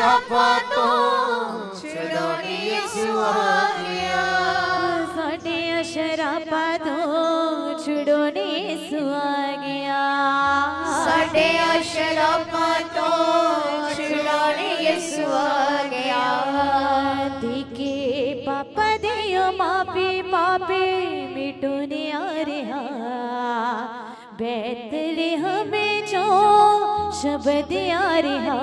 शराबा तो छुड़ाने यीशु आ गया। साढ़े शराबा तो छुड़ाने यीशु आ गया। साढ़े शराबा तो छुड़ाने यीशु आ गया। देखे पापा दियो माफी पापे मिटोने आ रहा। बैतलहम में जो शब्द आ रहा।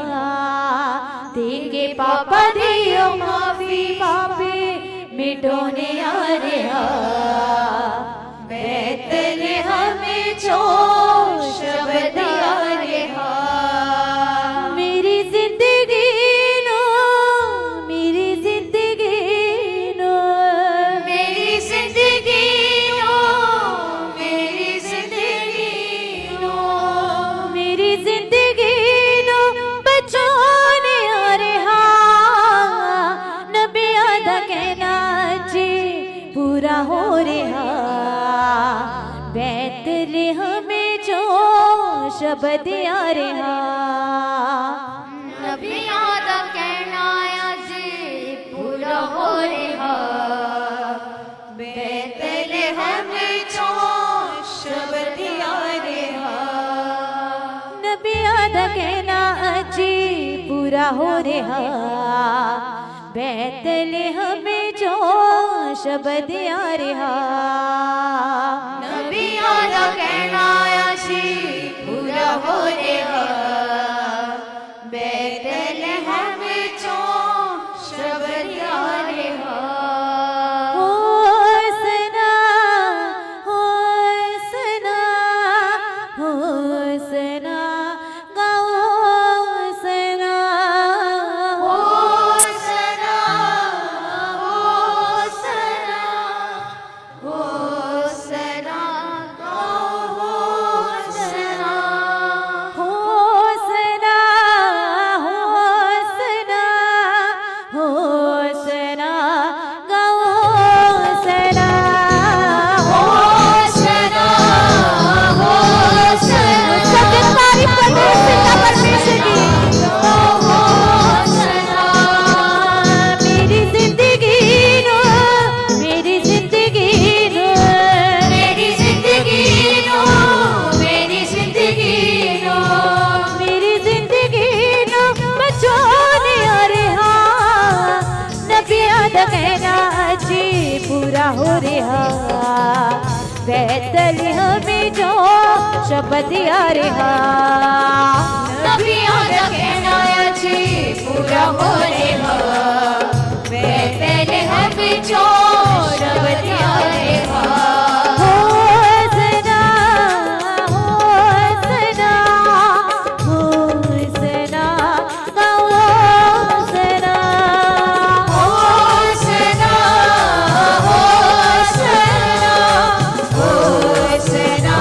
देखे पापा दियो माफी पापे मिटोने आ रहा। बैतलहम में जो शब्द आ रहा। मेरी जिंदगी नो मेरी जिंदगी नो मेरी जिंदगी नो मेरी जिंदगी नो मेरी जिंदगी नो बचाने आ रहा। नबिया दा कहना जी पूरा हो रहा। बैतलहम में जो शब्द आ रहा। नबियां दा कहना अज पूरा हो रहा। बैतलहम चों शब्द आ रहा। नबिया दा कहना अज पूरा हो रहा। बैतलहम में जो शब्द आ रहा। नबियां दा कहना अज पूरा हो रहा। बैतलहम चों शब्द आ रहा। होसना होसना होसना गाओ होसना होसना होसना होसना होसना होसना होसना होसना गाओ होसना होसना होसना सबके तारीफ करते हैं पिता परमेश्वर की। होसना मेरी जिंदगी नो मेरी जिंदगी नो मेरी जिंदगी नो मेरी जिंदगी नो मेरी जिंदगी नो बचाने आ रहा। नबिया दा कहना जी पूरा हो रहा। बैतलहम में जो शब्द आ रहा। नबियां दा कहना अज पूरा हो रहा। बैतलहम चों शब्द आ रहा। होसना होसना होसना गाओ होसना होसना होसना होसना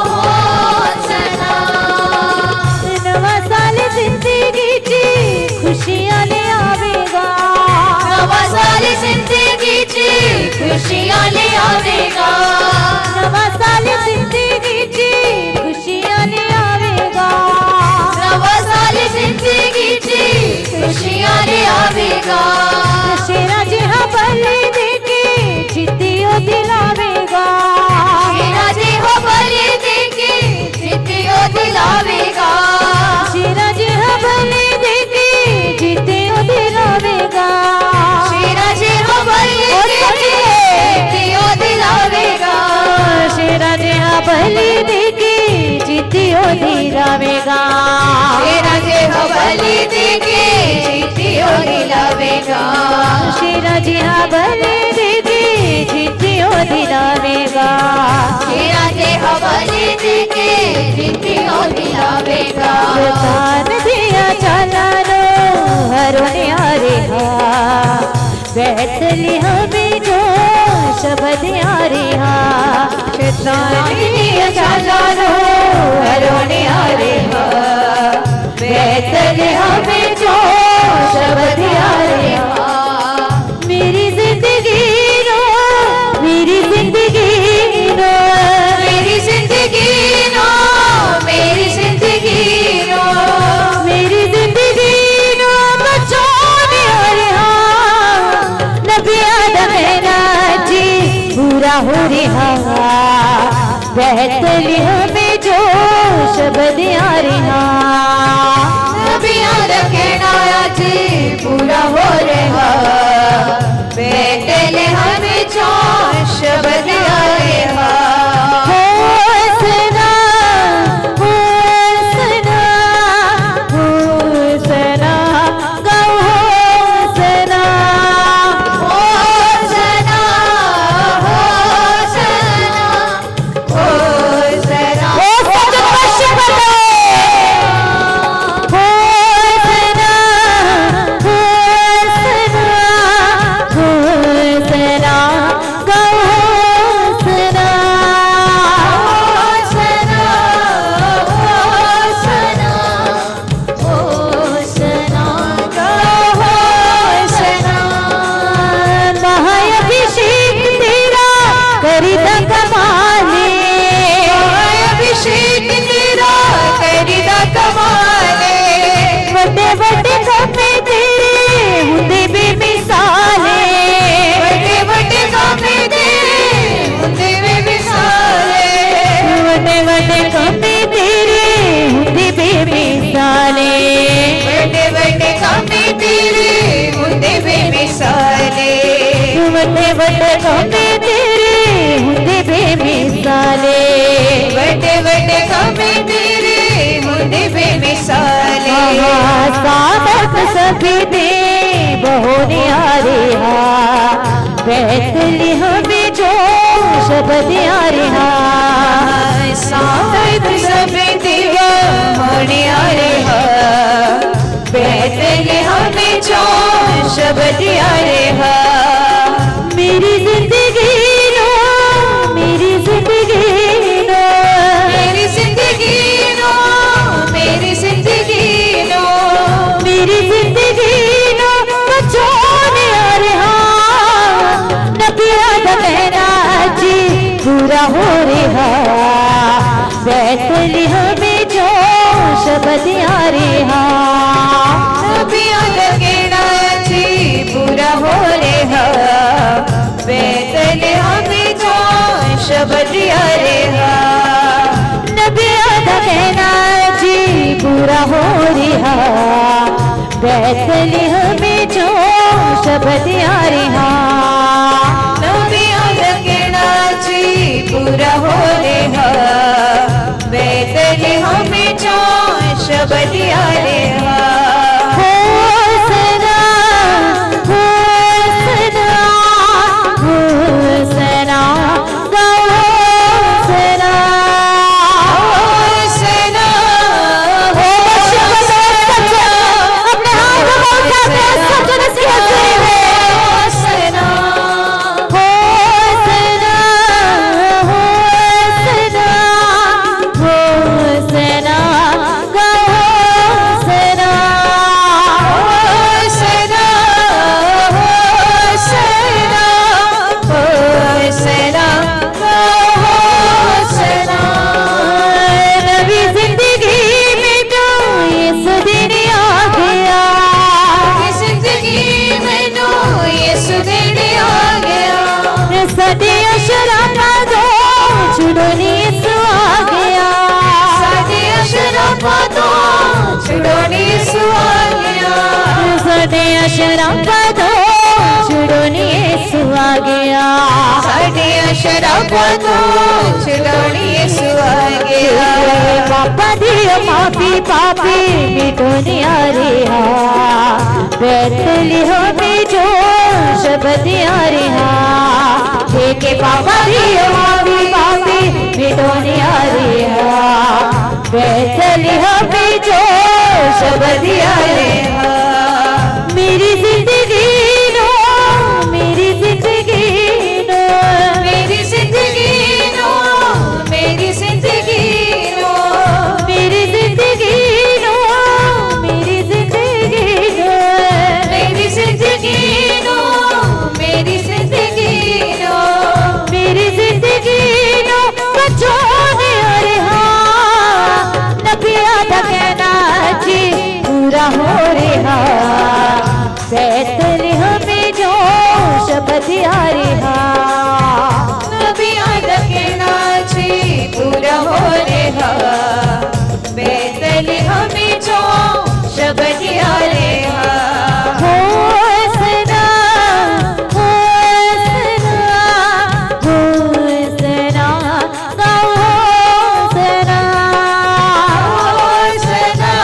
होसना होसना बलि देके जीतियो दिलावेगा, शेरा जे हो बलि देके जीतियो दिलावेगा, शेरा जी हाँ बलि देके जीतियो दिलावेगा, शेरा जे हो बलि देके जीतियो दिलावेगा। दान दिया चलानो हरोने आरेहा, बैतलहम में जो शब्द आरेहा, शतानी जानो हरोने आ रे हा बैतलहम में जो शब्द आ रे हा मेरी जिंदगी रो मेरी जिंदगी रो मेरी जिंदगी रो मेरी जिंदगी रो मेरी जिंदगी रो बचाने वाले नबी आदम है ना जी पूरा हो रहा बैतलहम में जो शब्द आ रहा नबी आदम है ना जी पूरा हो रहा बैतलहम में जो शब्द आ रहा होसना होसना होसना गाओ होसना होसना होसना होसना होसना बड़े बड़े कामे तेरे हुंदे बेमिसाले बड़े बड़े कामे तेरे हुंदे बेमिसाले सामत सभी दे बहोने आ रहा बैतलहम में जो शब्द आ रहा सामत सभी दे बहोने आ रहा बैतलहम में जो शब्द आ रहा मेरी जिंदगी नो मेरी जिंदगी नो मेरी जिंदगी नो मेरी जिंदगी नो मेरी जिंदगी नो बचाने आ रहा नबी आदम है ना जी पूरा हो रहा बैतलहम में जो शब्द आ रहा नबी आदम है ना जी पूरा हो रहा बैतलहम में जो शब्द आ रहा नबी आदम है ना जी पूरा हो रहा बैतलहम में जो शब्द आ रहा नबी आदम है ना जी पूरा हो रहा बैतलहम में जो शब्द आ रहा शराबो छुड़ोनी सुआ गया साढ़े शराबो छुड़ोनी सुआ गया पापा दियो माफी पापी मिटोनी आ रहा बैतलहम में जो शब्द आ रहा के पापा दियो माफी पापी मिटोनी आ रहा बैतलहम में जो शब्द आ रहा मेरी जिंदगी नो मेरी जिंदगी नो मेरी जिंदगी नो हो रहा बैतलहम में जो शब्द आ रहा नबिया दकेना छी पूरा हो रहा बैतलहम में जो शब्द आ रहा होसना होसना होसना गाओ होसना होसना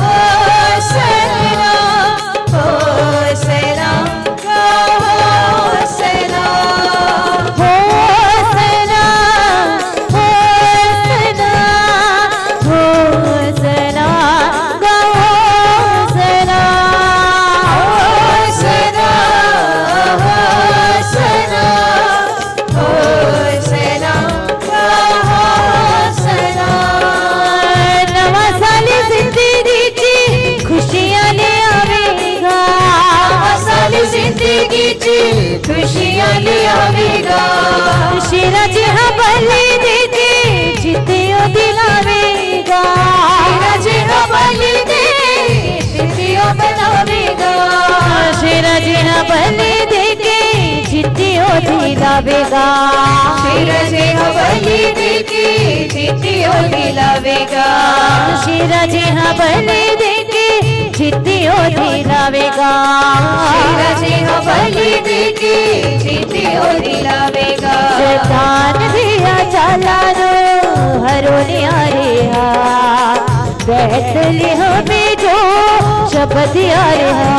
होसना होसना होसना होसना होसना होसना गाओ होसना होसना होसना होसना होसना नवा साल जिंदगीची खुशियां ले आवेगा साली जिंदगीची खुशियां ले आवेगा शिराजी हा बली देते जितियो दिलावेगा राजे बलि दे जितियो बनावेगा शिराजी हा बली देते जितियो दिलावेगा राजे बलि दे जितियो दिलावेगा शिराजी हा बली देते जितियो दिलावेगा राजे बलि दे जितियो दिलावेगा शैतान दिया चालानो हरोने आ रहा बैतलहम में जो शब्द आ रहा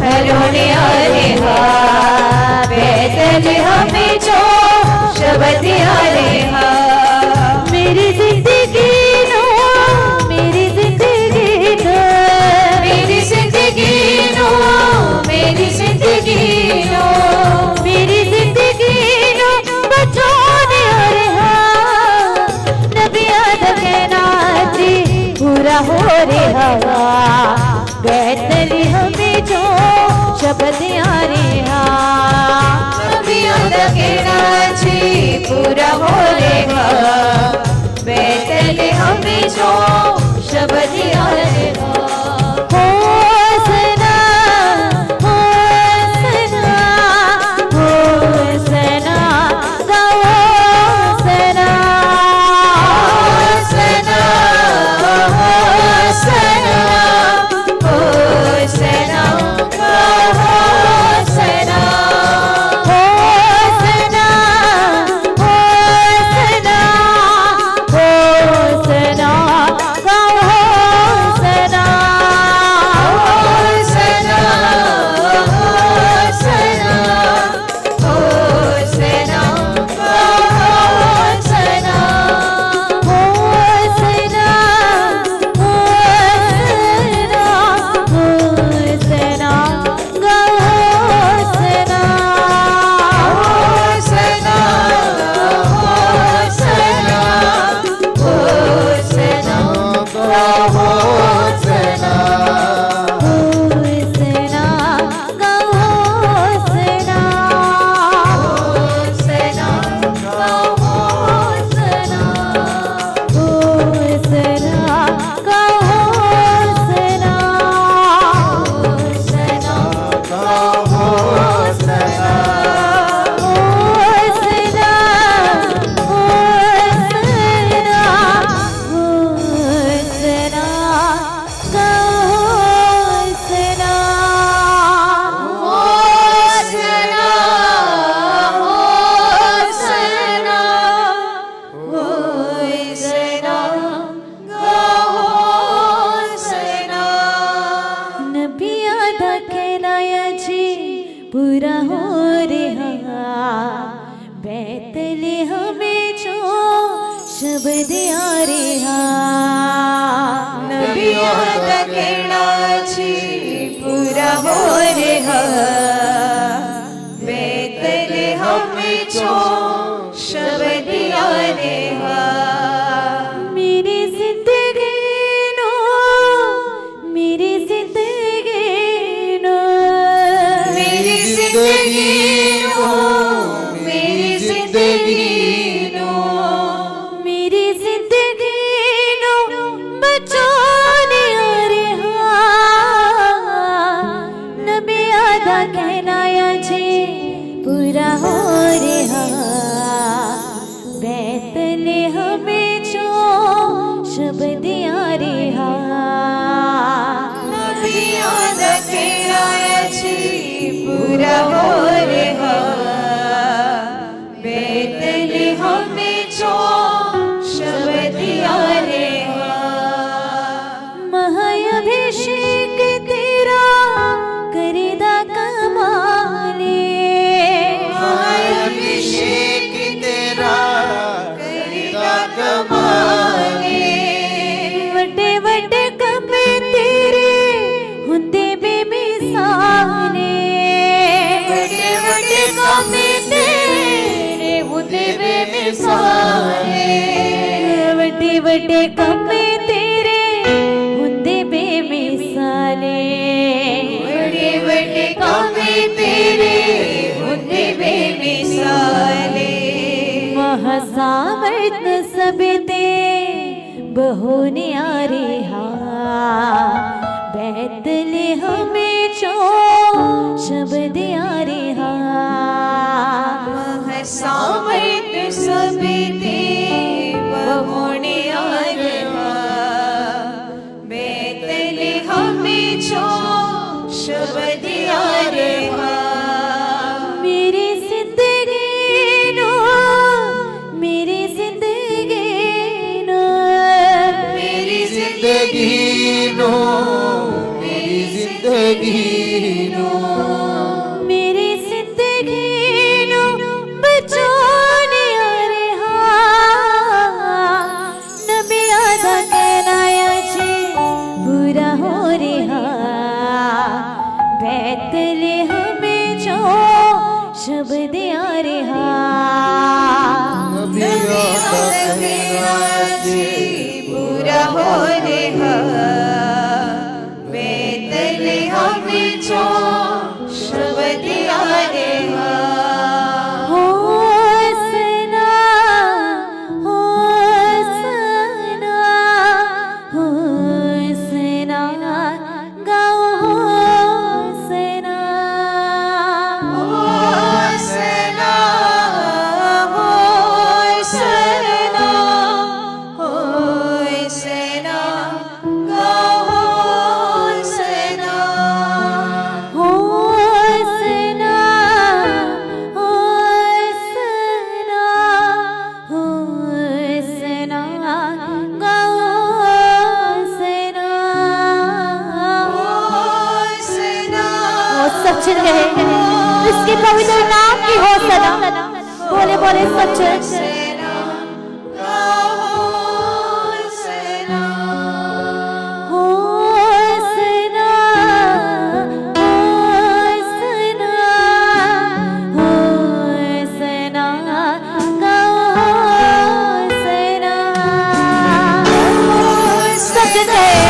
हरोने आ रहा बैतलहम में जो शब्द आ रहा मेरी जिंदगी नो मेरी जिंदगी नो मेरी जिंदगी नो मेरी जिंदगी नो मेरी जिंदगी नो बचाने आ रहा नबी आदम के नाती पूरा हो रहा बैतलहम में जो शब्द आ रहा नबिया दकेना छी पूरा हो रहा बैतलहम में जो शब्द आ रहा होसना होसना होसना गाओ होसना होसना होसना होसना होसना होसना होसना होसना गाओ होसना होसना होसना होसना होसना होसना होसना होसना गाओ होसना होसना होसना होसना होसना गाओ होसना होसना होसना होसना गाओ होसना होसना होसना होसना होसना पूरा हो रहा बैतलहम में जो शब्द आ रहा नबिया दकेना छी पूरा हो रहा बैतलहम में जो शब्द आ रहा मेरी जिंदगी नो मेरी जिंदगी नो मेरी जिंदगी नो मेरी जिंदगी नो मेरी जिंदगी नो पूरा हो रे बेतलेहम में जो शब्द यारे महाअभिषेक तेरा करेदा कमाले अभिषेक तेरा करेगा कमाले वड्डे वड्डे कमे तेरे हुंदे बेमिसाले बड़े बड़े कामे तेरे हुंदे बेमिसाले वड्डे वड्डे कमे तेरे हुंदे बेमिसाले बड़े बड़े कामे तेरे हुंदे बेमिसाले महासामर्थ सबते बहु न्यारे हा बैतलेहम में जो शब्द यारे हा सामर्थ सब देव होने आरहा बेतलेहम में जो शब्द यारहा मेरी जिंदगी नो मेरी जिंदगी नो मेरी जिंदगी नो मेरी जिंदगी नो मेरी जिंदगी नो बचाने आ रहा नबी आदा कहनाया छे बुरा हो रहा बैतलेहम में जो शब्द आ रहा पूरा हो रे बेतलेहम में जो शब्द यारे होसना होसना होसना गाओ होसना होसना होसना होसना गाओ होसना होसना होसना होसना गाओ होसना होसना सच है इसके पवित्र नाम की होसना बोले बोले सच है होसना गाओ होसना होसना होसना होसना गाओ होसना सच है